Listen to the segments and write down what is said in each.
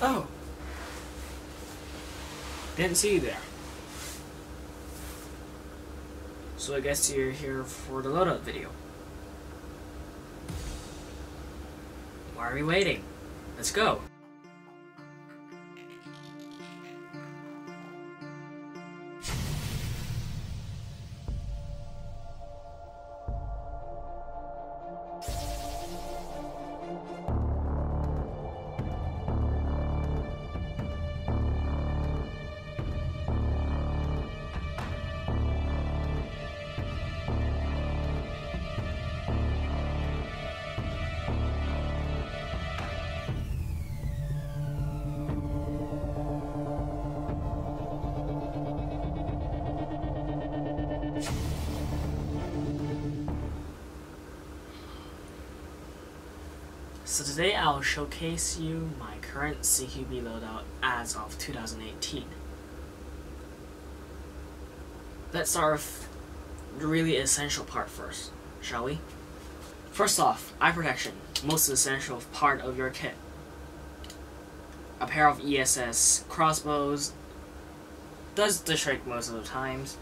Oh. Didn't see you there. So I guess you're here for the loadout video. Why are we waiting? Let's go. So today I'll showcase you my current CQB loadout as of 2018. Let's start with the really essential part first, shall we? First off, eye protection, most essential part of your kit. A pair of ESS crossbows does the trick most of the times.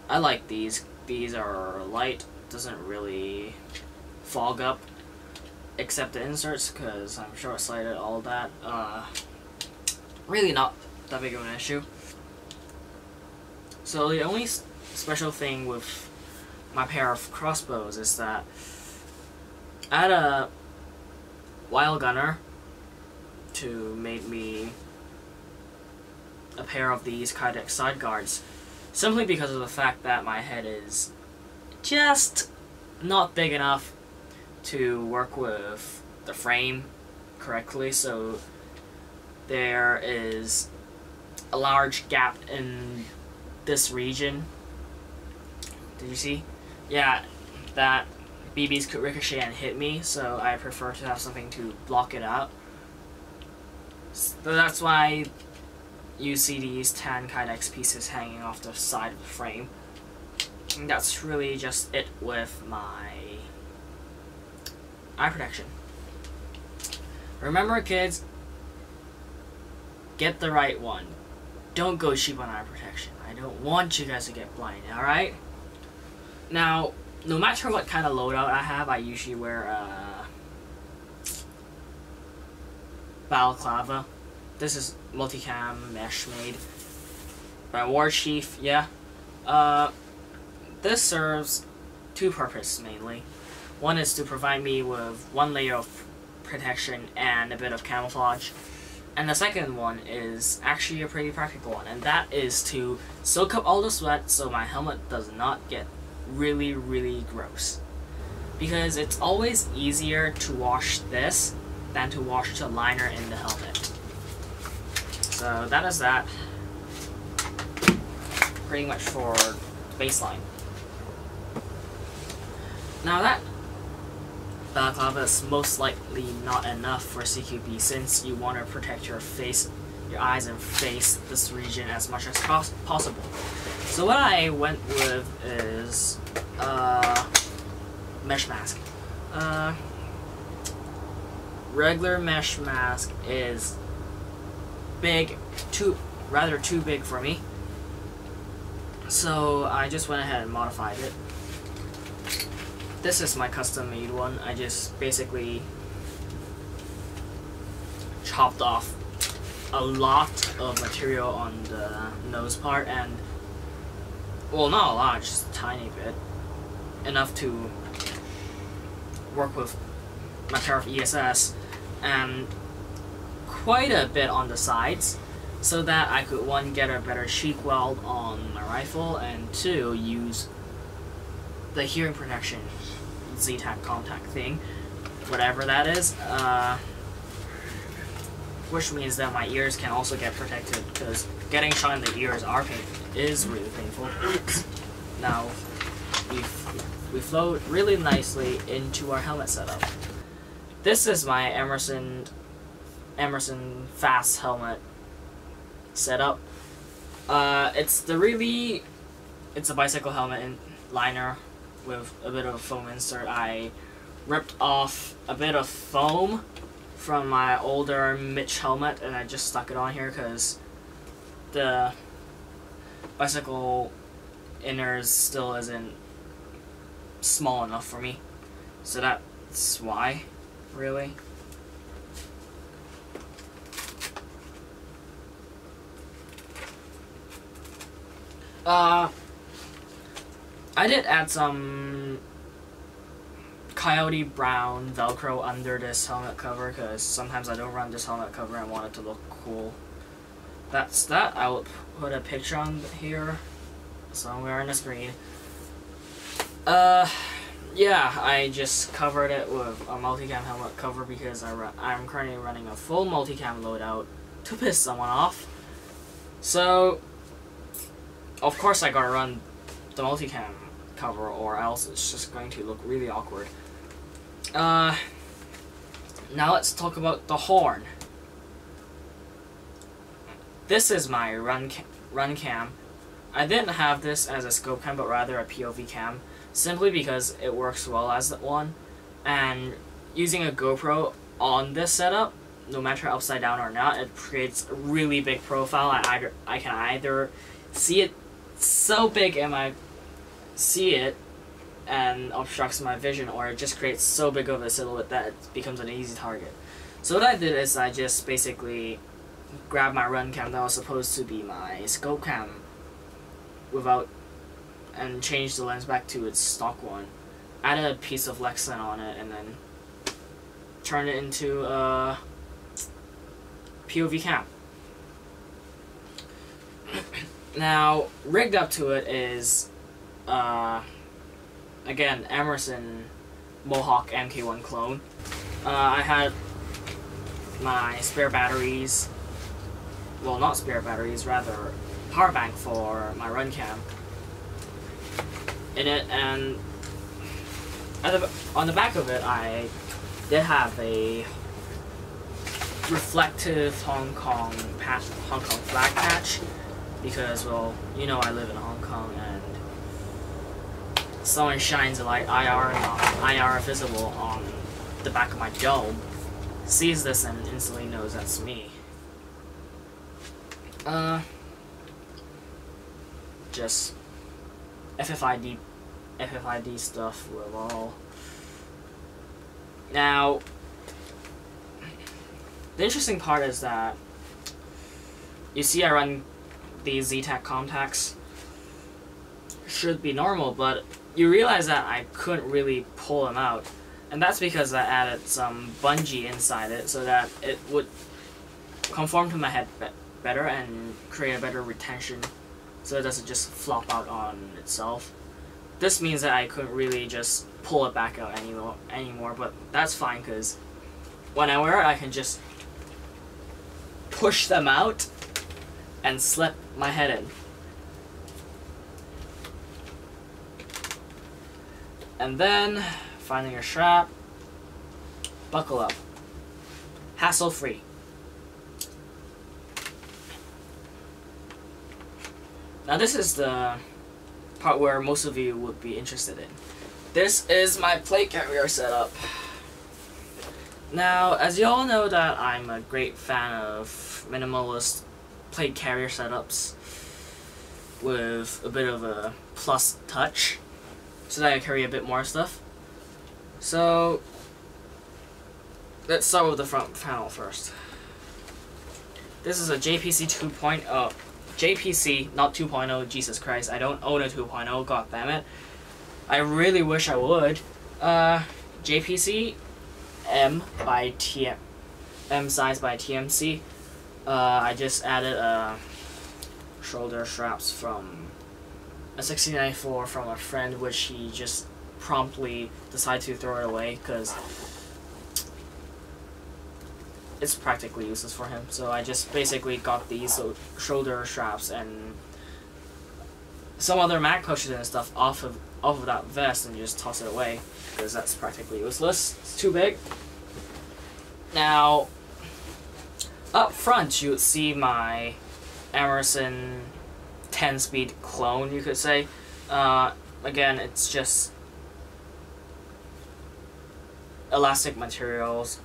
I like these. These are light, doesn't really fog up. Except the inserts, because I'm short-sighted, all that. Really not that big of an issue. So the only special thing with my pair of crossbows is that I had a YLGunner to make me a pair of these Kydex side guards, simply because of the fact that my head is just not big enough to work with the frame correctly, so there is a large gap in this region. Did you see? Yeah, that BBs could ricochet and hit me, so I prefer to have something to block it out. So that's why you see these tan Kydex pieces hanging off the side of the frame. And that's really just it with my eye protection. Remember, kids, get the right one. Don't go cheap on eye protection. I don't want you guys to get blind, alright? Now, no matter what kind of loadout I have, I usually wear a balaclava. This is multicam mesh made by War Chief, yeah. This serves two purposes mainly. One is to provide me with one layer of protection and a bit of camouflage. And the second one is actually a pretty practical one, and that is to soak up all the sweat so my helmet does not get really, really gross. Because it's always easier to wash this than to wash the liner in the helmet. So that is that. Pretty much for the baseline. Now that balaclava is most likely not enough for CQB, since you want to protect your face, your eyes and face this region as much as possible. So what I went with is mesh mask. Regular mesh mask is big, rather too big for me. So I just went ahead and modified it. This is my custom-made one. I just basically chopped off a lot of material on the nose part, and, well, not a lot, just a tiny bit. Enough to work with my pair of ESS, and quite a bit on the sides, so that I could, one, get a better cheek weld on my rifle, and two, use the hearing protection Z-Tac contact thing, whatever that is, which means that my ears can also get protected, because getting shot in the ears is really painful. Now, we flow really nicely into our helmet setup. This is my Emerson Fast helmet setup. It's a bicycle helmet and liner with a bit of a foam insert. I ripped off a bit of foam from my older Mitch helmet, and I just stuck it on here because the bicycle inners still isn't small enough for me. So that's why, really. I did add some coyote brown Velcro under this helmet cover because sometimes I don't run this helmet cover and want it to look cool. That's that. I will put a picture on here somewhere on the screen. Yeah, I just covered it with a multicam helmet cover because I'm currently running a full multicam loadout to piss someone off. So, of course I gotta run the multicam cover or else it's just going to look really awkward. Now let's talk about the horn. This is my run cam. I didn't have this as a scope cam, but rather a POV cam, simply because it works well as one. And using a GoPro on this setup, no matter upside down or not, it creates a really big profile. I can either see it so big and I see it and obstructs my vision, or it just creates so big of a silhouette that it becomes an easy target. So what I did is I just basically grabbed my run cam that was supposed to be my scope cam and changed the lens back to its stock one, added a piece of Lexan on it, and then turned it into a POV cam. Now, rigged up to it is again, Emerson Mohawk MK1 clone. I had my spare batteries, well, not spare batteries, rather power bank for my run cam in it, and on the back of it I did have a reflective Hong Kong flag patch because, well, you know, I live in Hong Kong and someone shines a light IR visible on the back of my dome, sees this and instantly knows that's me. Just FFID stuff with all. Now, the interesting part is that you see I run these Z-Tac contacts. Should be normal, but you realize that I couldn't really pull them out, and that's because I added some bungee inside it so that it would conform to my head better and create a better retention so it doesn't just flop out on itself. This means that I couldn't really just pull it back out anymore, but that's fine because when I wear it I can just push them out and slip my head in. And then, finding your strap, buckle up. Hassle-free. Now this is the part where most of you would be interested in. This is my plate carrier setup. Now, as you all know that I'm a great fan of minimalist plate carrier setups with a bit of a plus touch, so that I carry a bit more stuff. So let's start with the front panel first. This is a JPC 2.0. JPC, not 2.0, Jesus Christ, I don't own a 2.0, god damn it. I really wish I would. JPC M by TM, M size by TMC. I just added shoulder straps from a 1694 from a friend, which he just promptly decided to throw it away because it's practically useless for him. So I just basically got these shoulder straps and some other mag pushes and stuff off of that vest and just toss it away because that's practically useless. It's too big. Now, up front you would see my Emerson 10-speed clone, you could say. Again, it's just elastic materials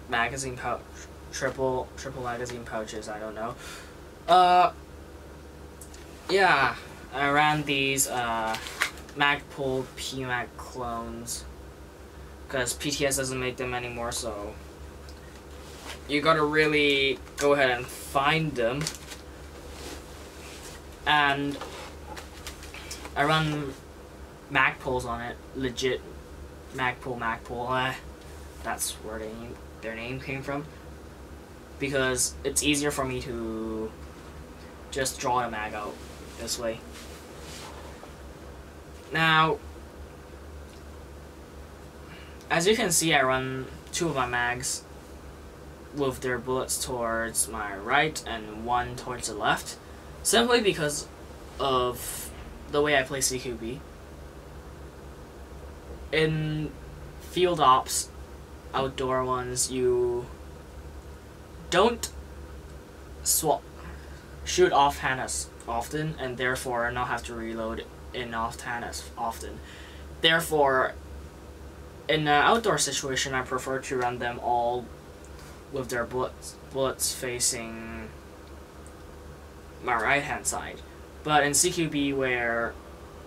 magazine pouch, triple magazine pouches. I don't know. Yeah, I ran these Magpul PMAG clones because PTS doesn't make them anymore, so you gotta really go ahead and find them. And I run Magpuls on it, legit Magpul. That's where their name came from, because it's easier for me to just draw a mag out this way. Now, as you can see, I run 2 of my mags with their bullets towards my right and 1 towards the left, simply because of the way I play CQB. In field ops, outdoor ones, you don't shoot offhand as often, and therefore not have to reload in offhand as often. Therefore, in an outdoor situation, I prefer to run them all with their bullets facing my right hand side. But in CQB, where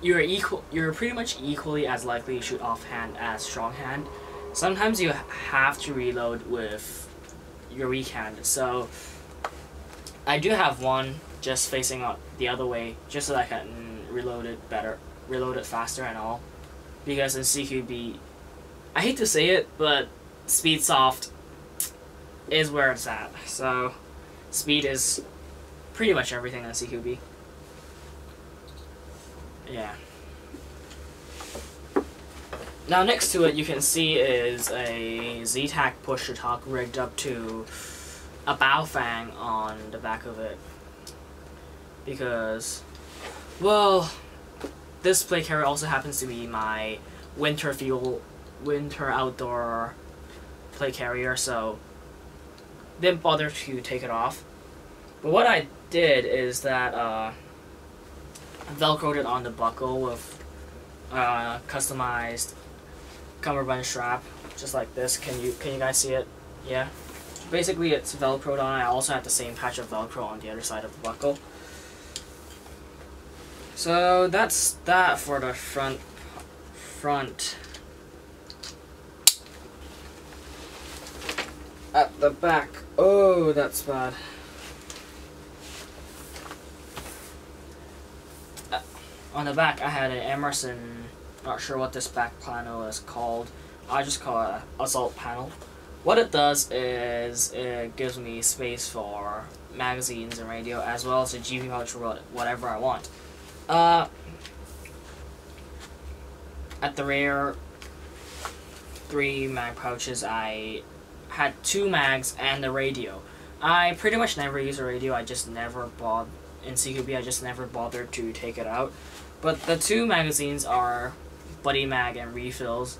you're pretty much equally as likely to shoot offhand as strong hand, sometimes you have to reload with your weak hand. So I do have one just facing out the other way, just so that I can reload it faster and all. Because in CQB, I hate to say it, but speed soft is where it's at. So speed is pretty much everything on CQB. Yeah. Now next to it, you can see is a Z-Tac push-to-talk rigged up to a bow fang on the back of it. Because, well, this play carrier also happens to be my winter outdoor play carrier, so didn't bother to take it off. But what I did is that velcroed it on the buckle with customized cummerbund strap, just like this. Can you guys see it? Yeah. Basically, it's velcroed on. I also have the same patch of velcro on the other side of the buckle. So that's that for the front. At the back, oh, that's bad. On the back, I had an Emerson, not sure what this back panel is called. I just call it an assault panel. What it does is it gives me space for magazines and radio, as well as a GP pouch for whatever I want. At the rear, 3 mag pouches, I had 2 mags and the radio. I pretty much never use a radio. I just never bothered. In CQB, I just never bothered to take it out. But the 2 magazines are buddy mag and refills,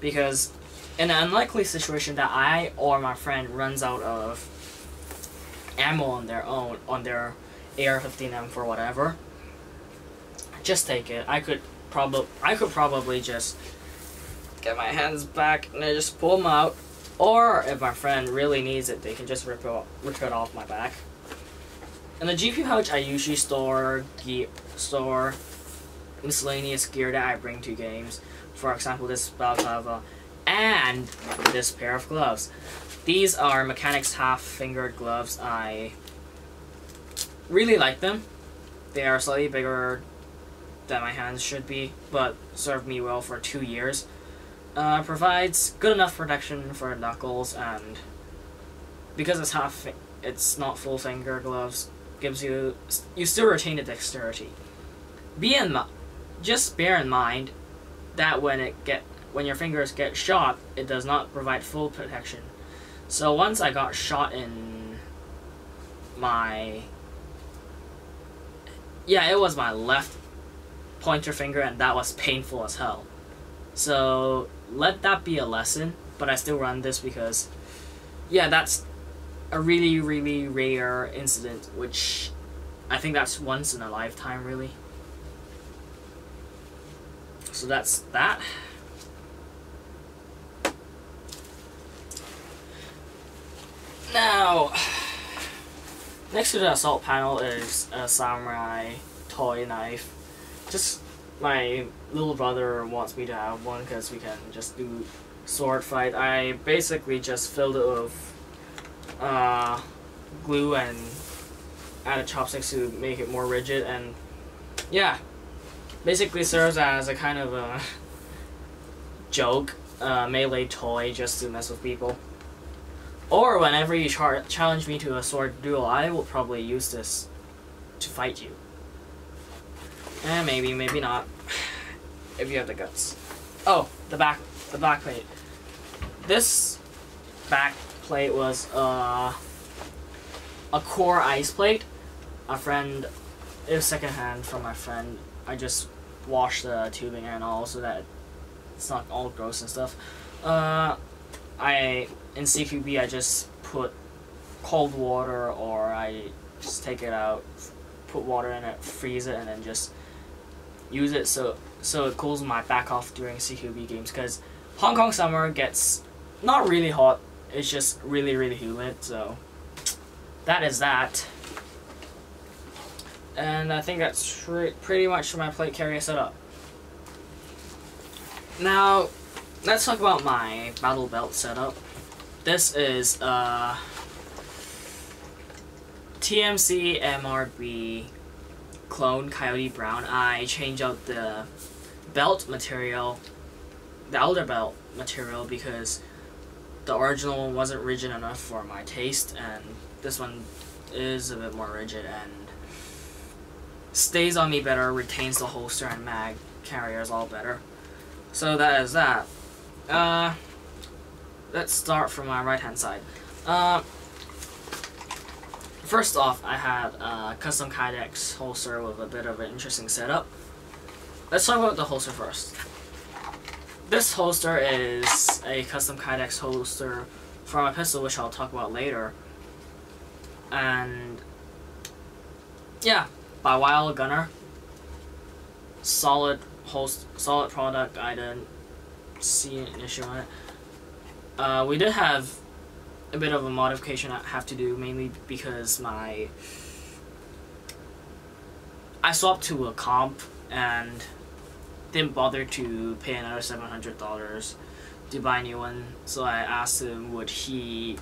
because in an unlikely situation that I or my friend runs out of ammo on their AR-15M for whatever, just take it. I could probably just get my hands back and I just pull them out, or if my friend really needs it, they can just rip it off my back. In the GP pouch, I usually store miscellaneous gear that I bring to games. For example, this balaclava and this pair of gloves. These are Mechanics half-fingered gloves. I really like them. They are slightly bigger than my hands should be, but served me well for 2 years. Provides good enough protection for knuckles, and because it's not full finger gloves, gives you still retain the dexterity. Just bear in mind that when your fingers get shot, it does not provide full protection. So once I got shot in it was my left pointer finger, and that was painful as hell. So let that be a lesson, but I still run this because, yeah, that's a really, really rare incident, which I think that's once in a lifetime, really. So that's that. Now, next to the assault panel is a samurai toy knife. Just my little brother wants me to have one because we can just do sword fight. I basically just filled it with glue and added chopsticks to make it more rigid, and yeah, basically serves as a kind of a joke melee toy just to mess with people. Or whenever you challenge me to a sword duel, I will probably use this to fight you. And maybe, maybe not, if you have the guts. Oh, the back plate. This back plate was a core ice plate. A friend, it was secondhand from my friend. I just washed the tubing and all so that it's not all gross and stuff. In CQB I just put cold water, or I just take it out, put water in it, freeze it, and then just use it so it cools my back off during CQB games, because Hong Kong summer gets not really hot, it's just really, really humid, so that is that. And I think that's pretty much for my plate carrier setup. Now, let's talk about my battle belt setup. This is TMC MRB clone Coyote Brown. I changed out the belt material, the outer belt material, because the original one wasn't rigid enough for my taste, and this one is a bit more rigid and stays on me better, retains the holster and mag carriers all better. So that is that. Let's start from my right hand side. First off, I have a custom Kydex holster with a bit of an interesting setup. Let's talk about the holster first. This holster is a custom Kydex holster for my pistol, which I'll talk about later. And yeah, by YLGunner. Solid product. I didn't see an issue on it. We did have a bit of a modification I have to do, mainly because I swapped to a comp and didn't bother to pay another $700 to buy a new one. So I asked him would he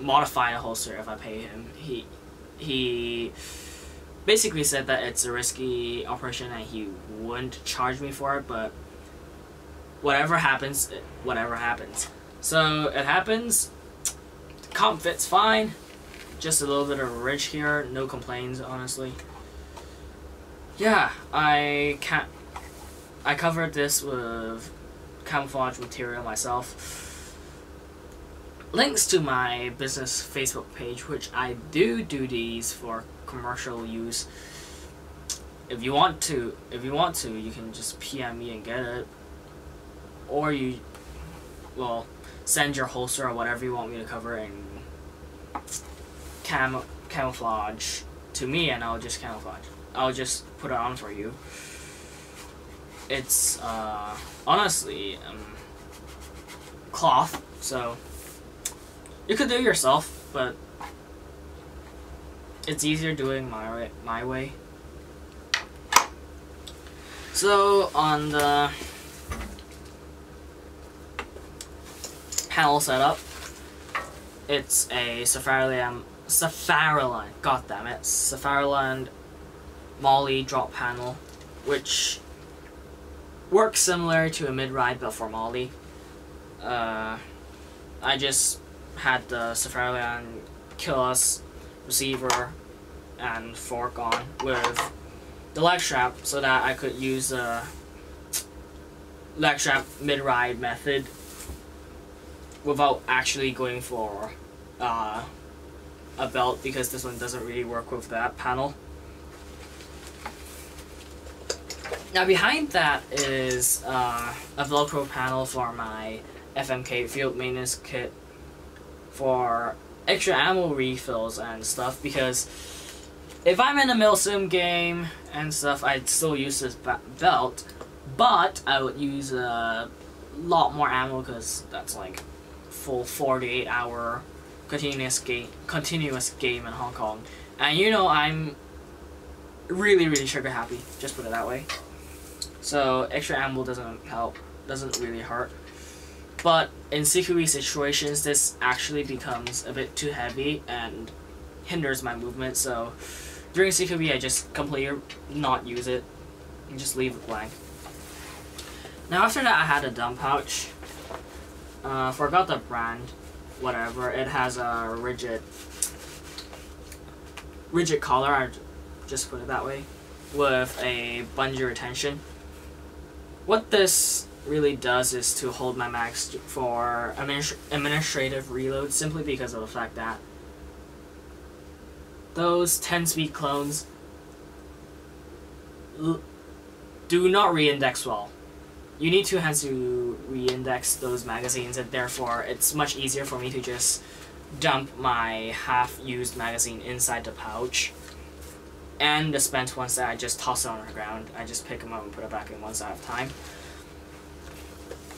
modify the holster if I pay him. He basically said that it's a risky operation and he wouldn't charge me for it, but whatever happens, whatever happens. So it happens. The comp fits fine. Just a little bit of a ridge here. No complaints, honestly. Yeah, I covered this with camouflage material myself. Links to my business Facebook page, which I do these for commercial use. If you want to, you can just PM me and get it. Or you, well, send your holster or whatever you want me to cover in camouflage to me, and I'll just camouflage. I'll just put it on for you. It's honestly cloth, so you could do it yourself, but it's easier doing my way. So on the panel setup, it's a Safariland, goddammit, Safariland Molly drop panel, which works similar to a mid-ride but for Molly. I just had the Safariland Kill Us receiver and fork on with the leg strap so that I could use the leg strap mid-ride method without actually going for a belt, because this one doesn't really work with that panel. Now behind that is a Velcro panel for my FMK field maintenance kit for extra ammo refills and stuff, because if I'm in a milsim game and stuff, I'd still use this belt, but I would use a lot more ammo because that's like full 48-hour continuous game in Hong Kong. And you know, I'm really trigger happy, just put it that way. So extra ammo doesn't help, doesn't really hurt. But in CQB situations, this actually becomes a bit too heavy and hinders my movement. So during CQB, I just completely not use it and just leave it blank. Now after that, I had a dump pouch. Forgot the brand, whatever. It has a rigid collar, I just put it that way, with a bungee retention. What this really does is to hold my mags for administrative reload, simply because of the fact that those 10-speed clones do not re-index well. You need 2 hands to re-index those magazines, and therefore it's much easier for me to just dump my half-used magazine inside the pouch. And the spent ones that I just toss it on the ground, I just pick them up and put it back in one side at a time.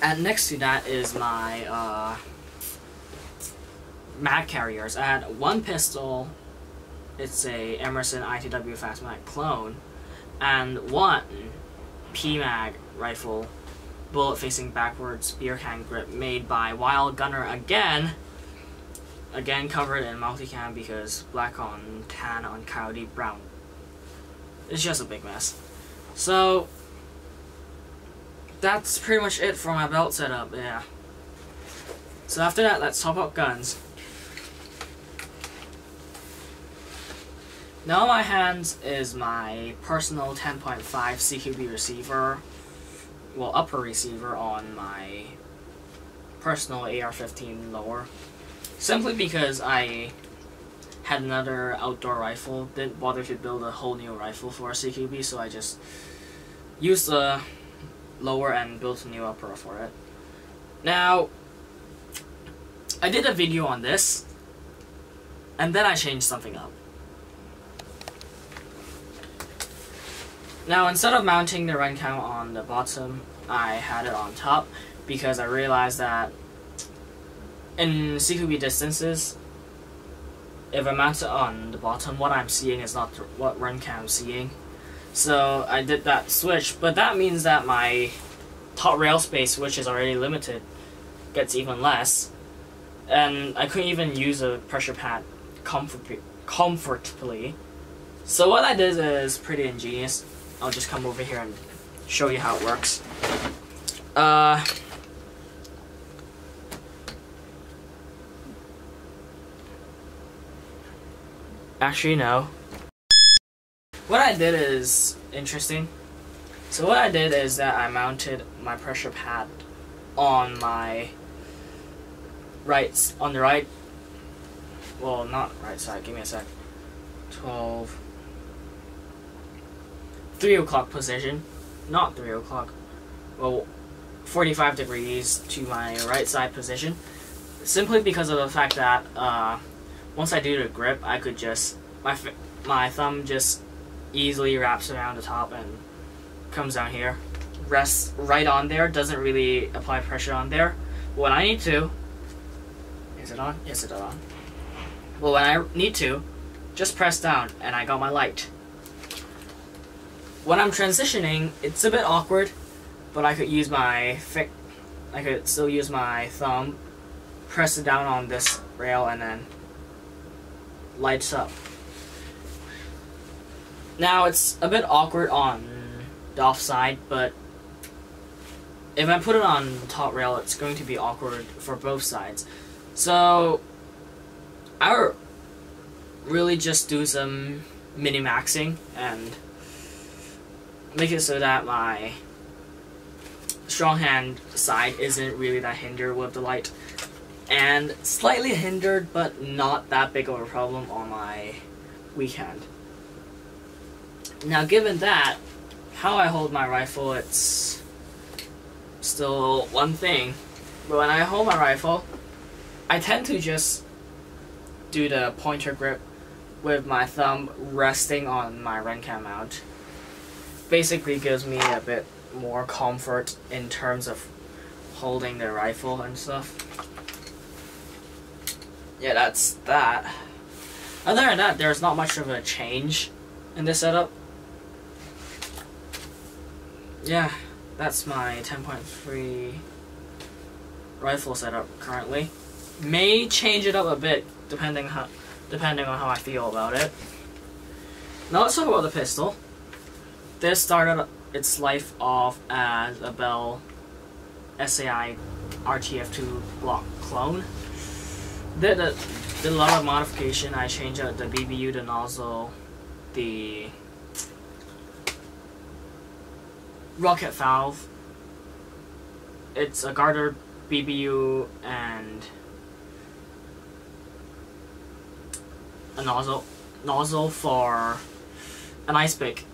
And next to that is my mag carriers. I had one pistol, it's a Emerson ITW Fast Mag clone, and one PMag rifle, bullet facing backwards beer can grip, made by YLGunner again covered in multicam because black on tan on coyote brown. It's just a big mess. So that's pretty much it for my belt setup, yeah. So after that, let's talk about guns. Now in my hands is my personal 10.5 CQB receiver, well, upper receiver on my personal AR-15 lower. Simply because I had another outdoor rifle, didn't bother to build a whole new rifle for a CQB, so I just used the lower and built a new upper for it. Now, I did a video on this, and then I changed something up. Now, instead of mounting the run count on the bottom, I had it on top, because I realized that in CQB distances, if I mount it on the bottom, what I'm seeing is not what run count I'm seeing. So I did that switch, but that means that my top rail space, which is already limited, gets even less. And I couldn't even use a pressure pad comfortably. So what I did is pretty ingenious. I'll just come over here and show you how it works. Actually, no. What I did is interesting. So what I did is that I mounted my pressure pad on my on the right, well, not right side, give me a sec, 3 o'clock position, not 3 o'clock, well, 45 degrees to my right side position, simply because of the fact that once I do the grip, I could just, my thumb just easily wraps around the top and comes down here, rests right on there, doesn't really apply pressure on there. When I need to, is it on? Yes, it's on. Well, when I need to, just press down and I got my light. When I'm transitioning, it's a bit awkward, but I could use I could still use my thumb, press it down on this rail, and then lights up. Now it's a bit awkward on the offside, but if I put it on the top rail, it's going to be awkward for both sides. So I really just do some mini-maxing and make it so that my strong hand side isn't really that hindered with the light, and slightly hindered but not that big of a problem on my weak hand. Now given that, how I hold my rifle, it's still one thing, but when I hold my rifle, I tend to just do the pointer grip with my thumb resting on my Rencan mount. Basically gives me a bit more comfort in terms of holding the rifle and stuff. yeah, that's that. Other than that, there's not much of a change in this setup. Yeah, that's my 10.3 rifle setup currently. May change it up a bit depending on how I feel about it. Now let's talk about the pistol. This started its life off as a Bell SAI RTF2 Glock clone. Did a lot of modification. I changed out the BBU, the nozzle, the rocket valve. It's a garter BBU and a nozzle for an ice pick.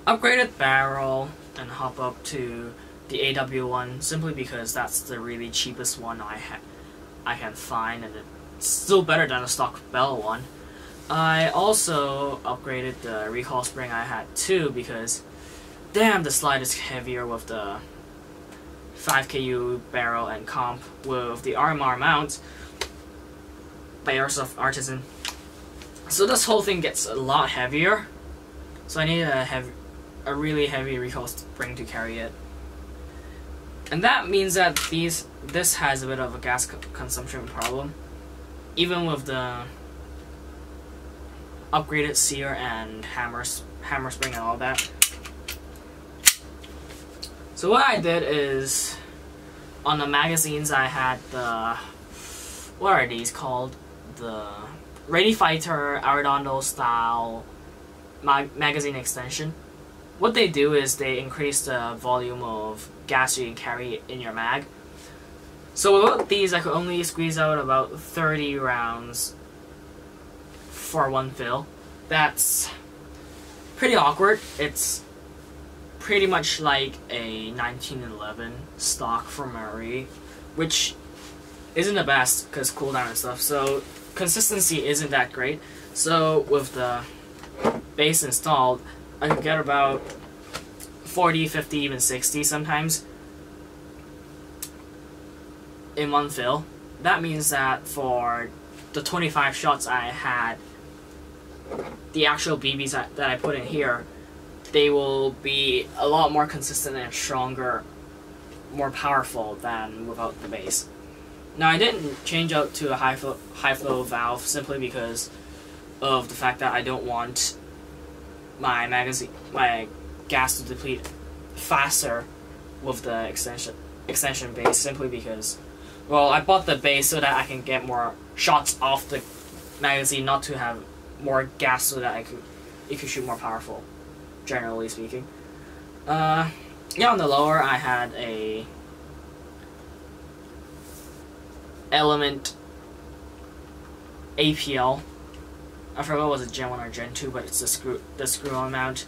Upgraded barrel and hop up to the AW1 simply because that's the really cheapest one I can find, and it's still better than a stock Bell one. I also upgraded the recoil spring I had too because damn, the slide is heavier with the 5KU barrel and comp with the RMR mount by Airsoft Artisan. So this whole thing gets a lot heavier, so I need a really heavy recoil spring to carry it. And that means that this has a bit of a gas consumption problem, even with the upgraded sear and hammer spring and all that. So what I did is, on the magazines I had the, what are these called? The Ready Fighter Arredondo style magazine extension. What they do is they increase the volume of gas you can carry in your mag. So without these, I could only squeeze out about 30 rounds for one fill. That's pretty awkward. It's pretty much like a 1911 stock from Marie, which isn't the best because cooldown and stuff. So consistency isn't that great. So with the base installed, I could get about 40, 50, even 60 sometimes in one fill. That means that for the 25 shots I had, the actual BBs that I put in here, they will be a lot more consistent and stronger, more powerful than without the base. Now I didn't change out to a high flow valve simply because of the fact that I don't want my gas to deplete faster with the extension base, simply because, well, I bought the base so that I can get more shots off the magazine, not to have more gas so that it could shoot more powerful, generally speaking. Yeah, on the lower I had a Element APL. I forgot what was it, Gen 1 or Gen 2, but it's the screw-on mount.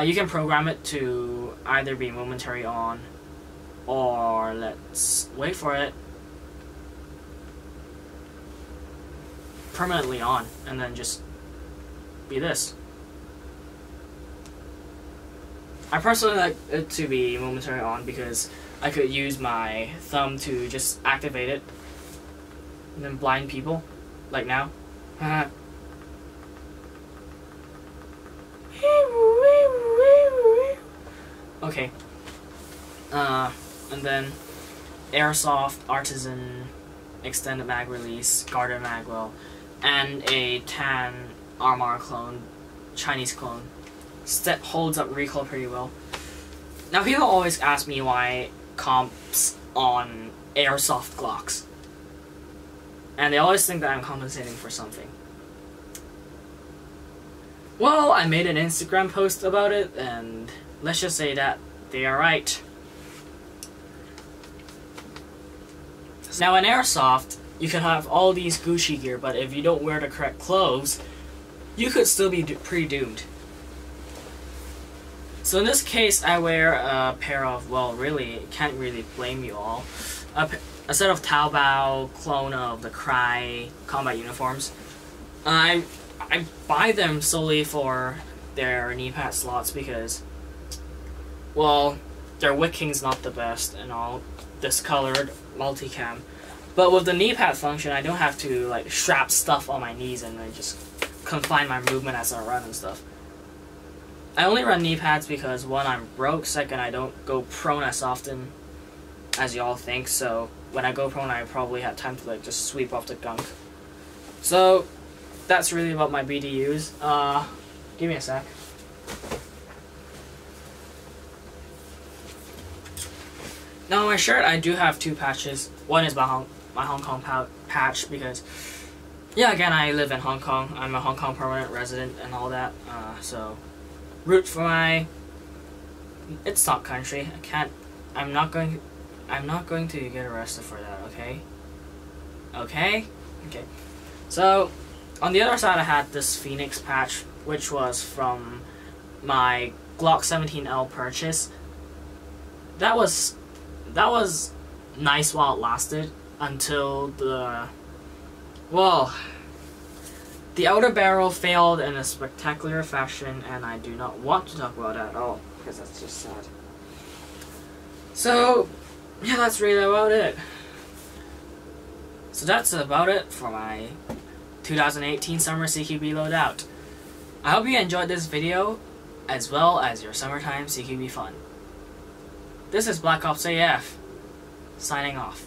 You can program it to either be momentary on, or let's wait for it, permanently on, and then just be this. I personally like it to be momentary on because I could use my thumb to just activate it and then blind people, like now. Okay. And then Airsoft Artisan extended mag release, Garden Magwell, and a tan RMR clone, Chinese clone. Holds up recoil pretty well. Now people always ask me why comps on Airsoft Glocks, and they always think that I'm compensating for something. Well, I made an Instagram post about it, and let's just say that they are right. Now in Airsoft, you can have all these Gucci gear, but if you don't wear the correct clothes, you could still be pretty doomed. So in this case, I wear a pair of, well, really, can't really blame you all, a set of Taobao clone of the Cry combat uniforms. I buy them solely for their knee pad slots because, well, their wicking's not the best and all, discolored, multicam. But with the knee pad function, I don't have to like strap stuff on my knees and I just confine my movement as I run and stuff. I only run knee pads because one, I'm broke, second, I don't go prone as often as y'all think, so when I go prone I probably have time to like just sweep off the gunk. So that's really about my BDUs. Give me a sec. Now on my shirt I do have two patches. One is my Hong Kong patch because, yeah, again, I live in Hong Kong. I'm a Hong Kong permanent resident and all that. So root for my, it's not country. I'm not going to get arrested for that, okay? Okay? Okay. So on the other side I had this Phoenix patch, which was from my Glock 17L purchase. That was nice while it lasted until the outer barrel failed in a spectacular fashion, and I do not want to talk about that at all because that's just sad. So yeah, that's really about it. So that's about it for my 2018 summer CQB loadout. I hope you enjoyed this video as well as your summertime CQB fun. This is Black Ops AF, signing off.